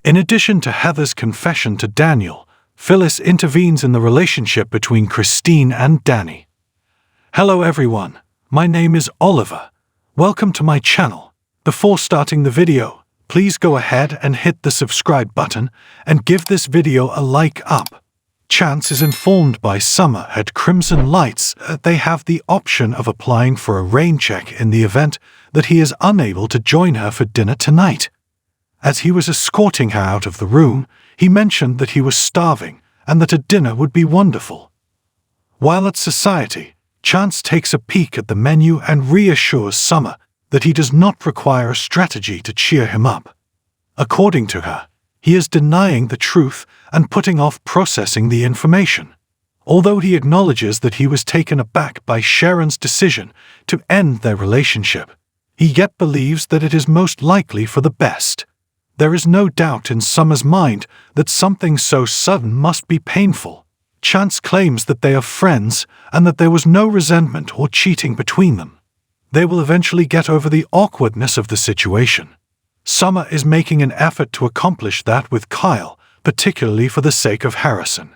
In addition to Heather's confession to Daniel, Phyllis intervenes in the relationship between Christine and Danny. Hello everyone, my name is Oliver. Welcome to my channel. Before starting the video, please go ahead and hit the subscribe button and give this video a like up. Chance is informed by Summer at Crimson Lights that they have the option of applying for a rain check in the event that he is unable to join her for dinner tonight. As he was escorting her out of the room, he mentioned that he was starving and that a dinner would be wonderful. While at Society, Chance takes a peek at the menu and reassures Summer that he does not require a strategy to cheer him up. According to her, he is denying the truth and putting off processing the information. Although he acknowledges that he was taken aback by Sharon's decision to end their relationship, he yet believes that it is most likely for the best. There is no doubt in Summer's mind that something so sudden must be painful. Chance claims that they are friends and that there was no resentment or cheating between them. They will eventually get over the awkwardness of the situation. Summer is making an effort to accomplish that with Kyle, particularly for the sake of Harrison.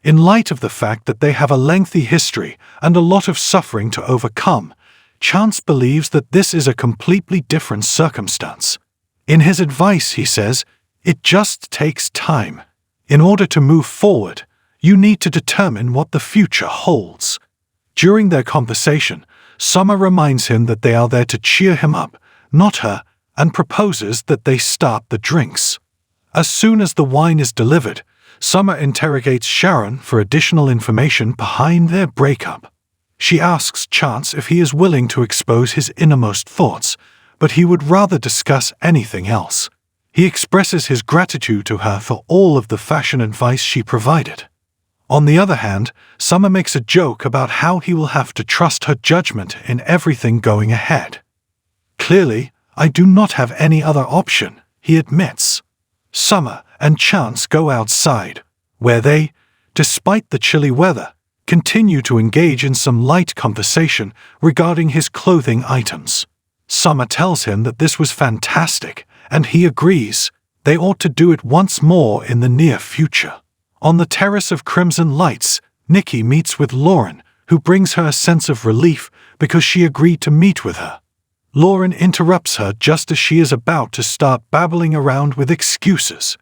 In light of the fact that they have a lengthy history and a lot of suffering to overcome, Chance believes that this is a completely different circumstance. In his advice, he says, "It just takes time. In order to move forward, you need to determine what the future holds." During their conversation, Summer reminds him that they are there to cheer him up, not her, and proposes that they start the drinks. As soon as the wine is delivered, Summer interrogates Sharon for additional information behind their breakup. She asks Chance if he is willing to expose his innermost thoughts, but he would rather discuss anything else. He expresses his gratitude to her for all of the fashion advice she provided. On the other hand, Summer makes a joke about how he will have to trust her judgment in everything going ahead. "Clearly, I do not have any other option," he admits. Summer and Chance go outside, where they, despite the chilly weather, continue to engage in some light conversation regarding his clothing items. Summer tells him that this was fantastic, and he agrees. They ought to do it once more in the near future. On the terrace of Crimson Lights, Nikki meets with Lauren, who brings her a sense of relief because she agreed to meet with her. Lauren interrupts her just as she is about to start babbling around with excuses.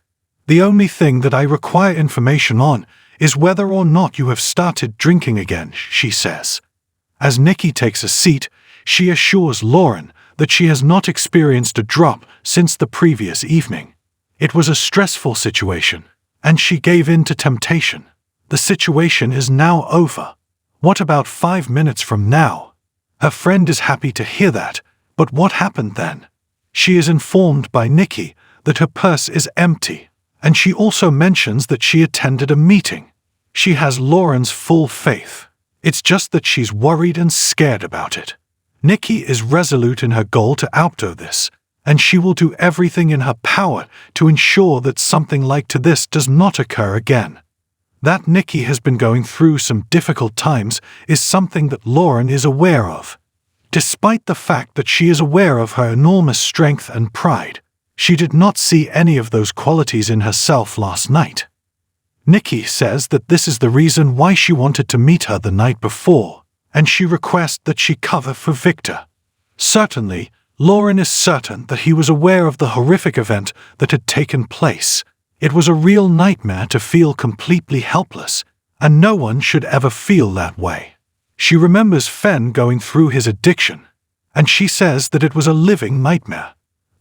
"The only thing that I require information on is whether or not you have started drinking again," she says. As Nikki takes a seat, she assures Lauren that she has not experienced a drop since the previous evening. It was a stressful situation, and she gave in to temptation. The situation is now over. What about 5 minutes from now? Her friend is happy to hear that, but what happened then? She is informed by Nikki that her purse is empty, and she also mentions that she attended a meeting. She has Lauren's full faith. It's just that she's worried and scared about it. Nikki is resolute in her goal to outdo this, and she will do everything in her power to ensure that something like this does not occur again. That Nikki has been going through some difficult times is something that Lauren is aware of. Despite the fact that she is aware of her enormous strength and pride, she did not see any of those qualities in herself last night. Nikki says that this is the reason why she wanted to meet her the night before, and she requests that she cover for Victor. Certainly, Lauren is certain that he was aware of the horrific event that had taken place. It was a real nightmare to feel completely helpless, and no one should ever feel that way. She remembers Fen going through his addiction, and she says that it was a living nightmare.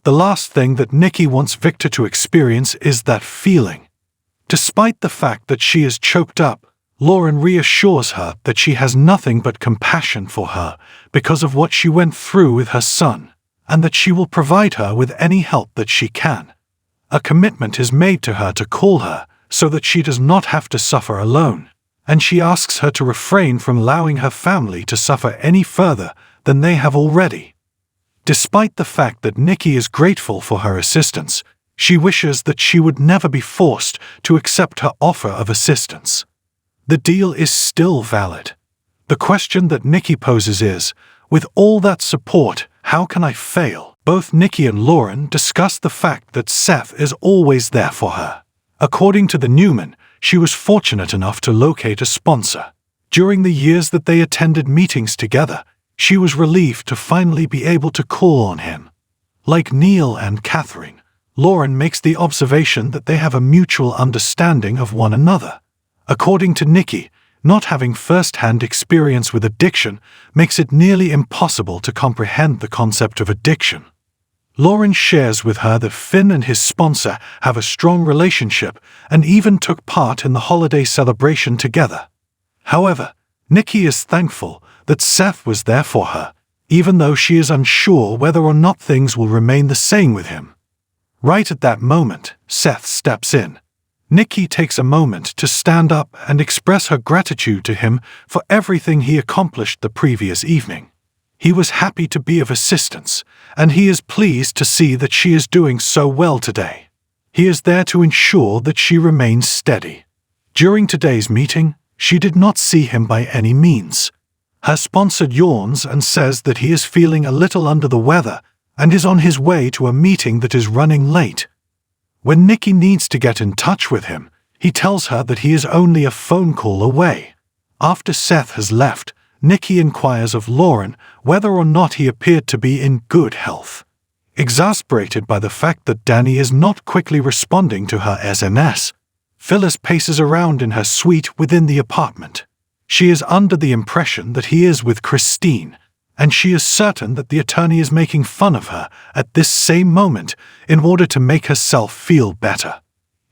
The last thing that Nikki wants Victor to experience is that feeling. Despite the fact that she is choked up, Lauren reassures her that she has nothing but compassion for her because of what she went through with her son, and that she will provide her with any help that she can. A commitment is made to her to call her so that she does not have to suffer alone, and she asks her to refrain from allowing her family to suffer any further than they have already. Despite the fact that Nikki is grateful for her assistance, she wishes that she would never be forced to accept her offer of assistance. The deal is still valid. The question that Nikki poses is, with all that support, how can I fail? Both Nikki and Lauren discuss the fact that Seth is always there for her. According to the Newman, she was fortunate enough to locate a sponsor. During the years that they attended meetings together, she was relieved to finally be able to call on him. Like Neil and Catherine, Lauren makes the observation that they have a mutual understanding of one another. According to Nikki, not having first-hand experience with addiction makes it nearly impossible to comprehend the concept of addiction. Lauren shares with her that Finn and his sponsor have a strong relationship and even took part in the holiday celebration together. However, Nikki is thankful that Seth was there for her, even though she is unsure whether or not things will remain the same with him. Right at that moment, Seth steps in. Nikki takes a moment to stand up and express her gratitude to him for everything he accomplished the previous evening. He was happy to be of assistance, and he is pleased to see that she is doing so well today. He is there to ensure that she remains steady. During today's meeting, she did not see him by any means. Her sponsor yawns and says that he is feeling a little under the weather and is on his way to a meeting that is running late. When Nikki needs to get in touch with him, he tells her that he is only a phone call away. After Seth has left, Nikki inquires of Lauren whether or not he appeared to be in good health. Exasperated by the fact that Danny is not quickly responding to her SMS, Phyllis paces around in her suite within the apartment. She is under the impression that he is with Christine, and she is certain that the attorney is making fun of her at this same moment in order to make herself feel better.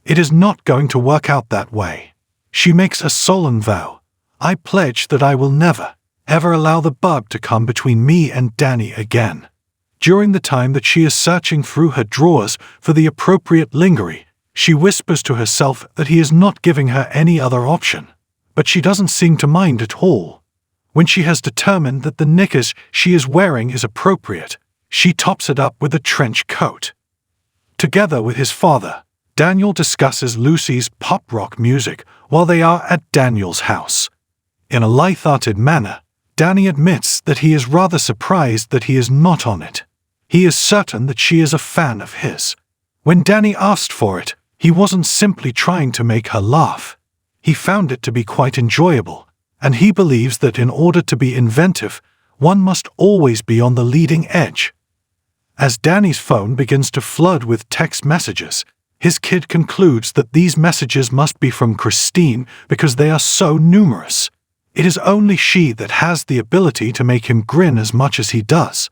It is not going to work out that way. She makes a solemn vow. I pledge that I will never, ever allow the bug to come between me and Danny again. During the time that she is searching through her drawers for the appropriate lingerie, she whispers to herself that he is not giving her any other option, but she doesn't seem to mind at all. When she has determined that the knickers she is wearing is appropriate, she tops it up with a trench coat. Together with his father, Daniel discusses Lucy's pop rock music while they are at Daniel's house. In a light-hearted manner, Danny admits that he is rather surprised that he is not on it. He is certain that she is a fan of his. When Danny asked for it, he wasn't simply trying to make her laugh. He found it to be quite enjoyable, and he believes that in order to be inventive, one must always be on the leading edge. As Danny's phone begins to flood with text messages, his kid concludes that these messages must be from Christine because they are so numerous. It is only she that has the ability to make him grin as much as he does.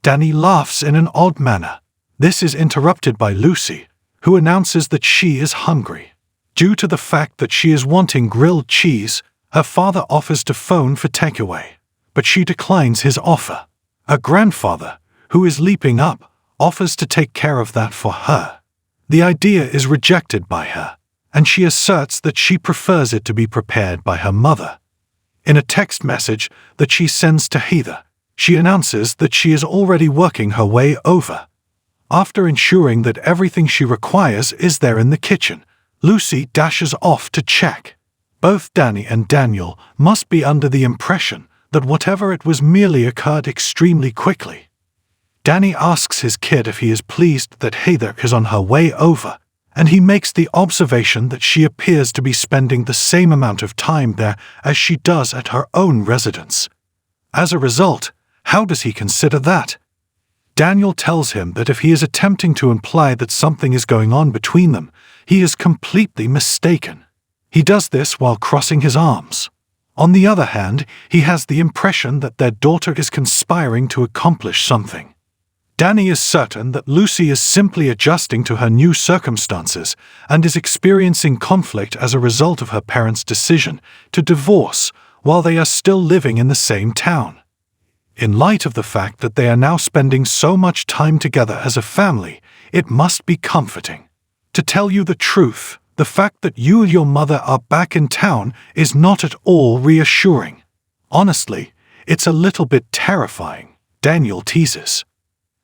Danny laughs in an odd manner. This is interrupted by Lucy, who announces that she is hungry. Due to the fact that she is wanting grilled cheese, her father offers to phone for takeaway, but she declines his offer. Her grandfather, who is leaping up, offers to take care of that for her. The idea is rejected by her, and she asserts that she prefers it to be prepared by her mother. In a text message that she sends to Heather, she announces that she is already working her way over. After ensuring that everything she requires is there in the kitchen, Lucy dashes off to check. Both Danny and Daniel must be under the impression that whatever it was merely occurred extremely quickly. Danny asks his kid if he is pleased that Heather is on her way over, and he makes the observation that she appears to be spending the same amount of time there as she does at her own residence. As a result, how does he consider that? Daniel tells him that if he is attempting to imply that something is going on between them, he is completely mistaken. He does this while crossing his arms. On the other hand, he has the impression that their daughter is conspiring to accomplish something. Danny is certain that Lucy is simply adjusting to her new circumstances and is experiencing conflict as a result of her parents' decision to divorce while they are still living in the same town. In light of the fact that they are now spending so much time together as a family, it must be comforting. To tell you the truth, the fact that you and your mother are back in town is not at all reassuring. Honestly, it's a little bit terrifying, Daniel teases.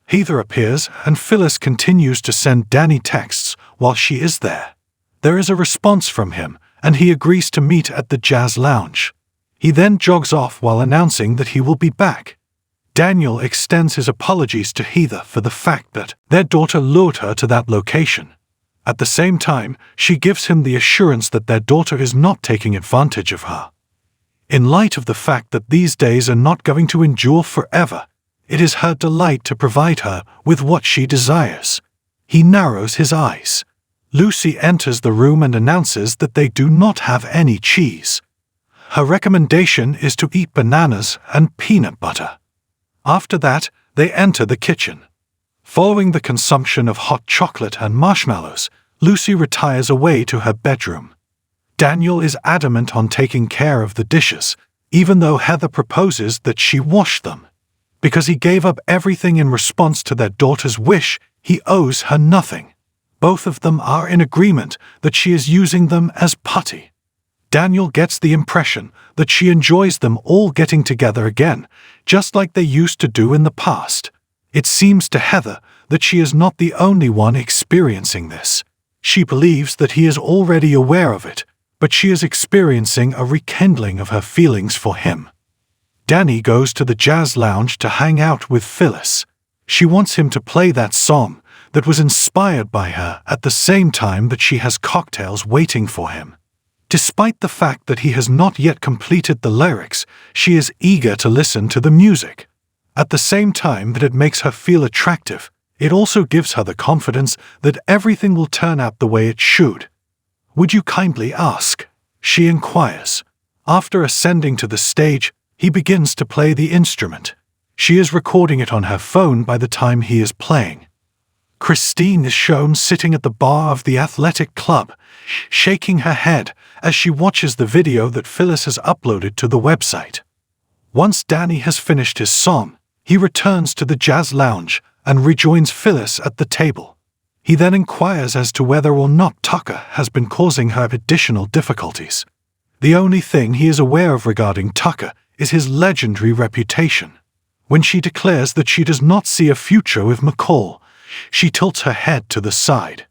Heather appears and Phyllis continues to send Danny texts while she is there. There is a response from him, and he agrees to meet at the jazz lounge. He then jogs off while announcing that he will be back. Daniel extends his apologies to Heather for the fact that their daughter lured her to that location. At the same time, she gives him the assurance that their daughter is not taking advantage of her. In light of the fact that these days are not going to endure forever, it is her delight to provide her with what she desires. He narrows his eyes. Lucy enters the room and announces that they do not have any cheese. Her recommendation is to eat bananas and peanut butter. After that, they enter the kitchen. Following the consumption of hot chocolate and marshmallows, Lucy retires away to her bedroom. Daniel is adamant on taking care of the dishes, even though Heather proposes that she wash them. Because he gave up everything in response to their daughter's wish, he owes her nothing. Both of them are in agreement that she is using them as putty. Daniel gets the impression that she enjoys them all getting together again, just like they used to do in the past. It seems to Heather that she is not the only one experiencing this. She believes that he is already aware of it, but she is experiencing a rekindling of her feelings for him. Danny goes to the jazz lounge to hang out with Phyllis. She wants him to play that song that was inspired by her at the same time that she has cocktails waiting for him. Despite the fact that he has not yet completed the lyrics, she is eager to listen to the music. At the same time that it makes her feel attractive, it also gives her the confidence that everything will turn out the way it should. "Would you kindly ask?" she inquires. After ascending to the stage, he begins to play the instrument. She is recording it on her phone by the time he is playing. Christine is shown sitting at the bar of the athletic club, shaking her head as she watches the video that Phyllis has uploaded to the website. Once Danny has finished his song, he returns to the jazz lounge and rejoins Phyllis at the table. He then inquires as to whether or not Tucker has been causing her additional difficulties. The only thing he is aware of regarding Tucker is his legendary reputation. When she declares that she does not see a future with McCall, she tilts her head to the side.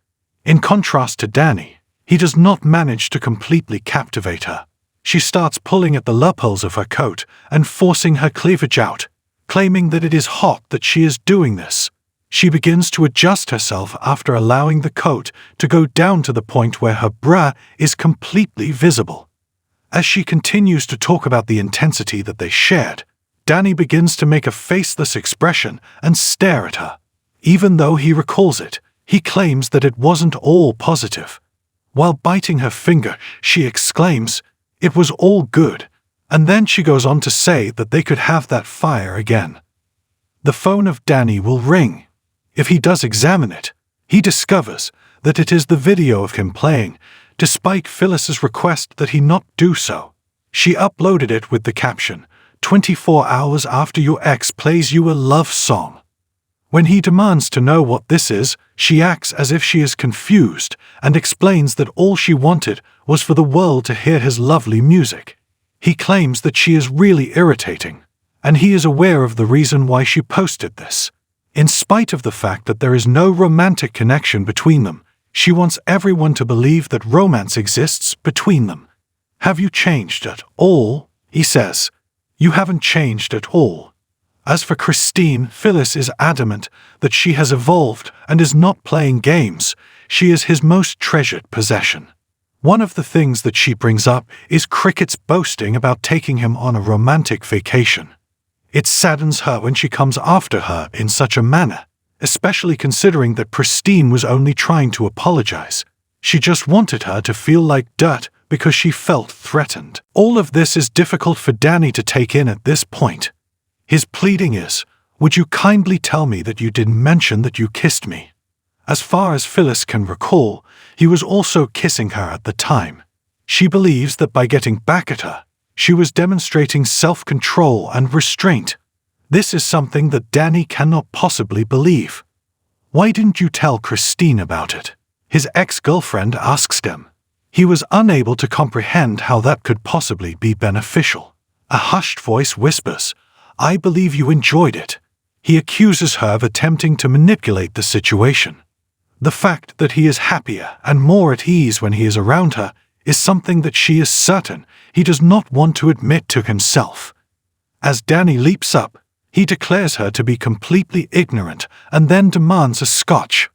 In contrast to Danny, he does not manage to completely captivate her. She starts pulling at the lapels of her coat and forcing her cleavage out, claiming that it is hot that she is doing this. She begins to adjust herself after allowing the coat to go down to the point where her bra is completely visible. As she continues to talk about the intensity that they shared, Danny begins to make a faceless expression and stare at her. Even though he recalls it, he claims that it wasn't all positive. While biting her finger, she exclaims, "It was all good," and then she goes on to say that they could have that fire again. The phone of Danny will ring. If he does examine it, he discovers that it is the video of him playing, despite Phyllis's request that he not do so. She uploaded it with the caption, "24 hours after your ex plays you a love song." When he demands to know what this is, she acts as if she is confused and explains that all she wanted was for the world to hear his lovely music. He claims that she is really irritating, and he is aware of the reason why she posted this. In spite of the fact that there is no romantic connection between them, she wants everyone to believe that romance exists between them. "Have you changed at all?" he says. "You haven't changed at all." As for Christine, Phyllis is adamant that she has evolved and is not playing games. She is his most treasured possession. One of the things that she brings up is Cricket's boasting about taking him on a romantic vacation. It saddens her when she comes after her in such a manner, especially considering that Christine was only trying to apologize. She just wanted her to feel like dirt because she felt threatened. All of this is difficult for Danny to take in at this point. His pleading is, "Would you kindly tell me that you didn't mention that you kissed me?" As far as Phyllis can recall, he was also kissing her at the time. She believes that by getting back at her, she was demonstrating self-control and restraint. This is something that Danny cannot possibly believe. "Why didn't you tell Christine about it?" his ex-girlfriend asks him. He was unable to comprehend how that could possibly be beneficial. A hushed voice whispers, "I believe you enjoyed it." He accuses her of attempting to manipulate the situation. The fact that he is happier and more at ease when he is around her is something that she is certain he does not want to admit to himself. As Danny leaps up, He declares her to be completely ignorant and then demands a scotch.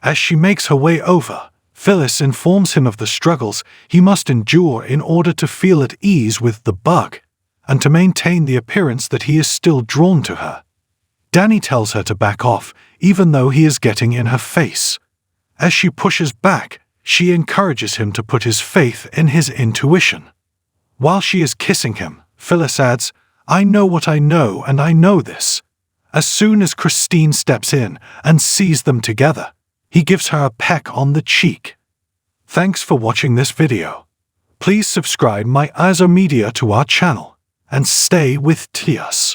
As she makes her way over, Phyllis informs him of the struggles he must endure in order to feel at ease with the bug, and to maintain the appearance that he is still drawn to her. Danny tells her to back off, even though he is getting in her face. As she pushes back, she encourages him to put his faith in his intuition. While she is kissing him, Phyllis adds, "I know what I know, and I know this." As soon as Christine steps in and sees them together, he gives her a peck on the cheek. Thanks for watching this video. Please subscribe my Media to our channel and stay with us.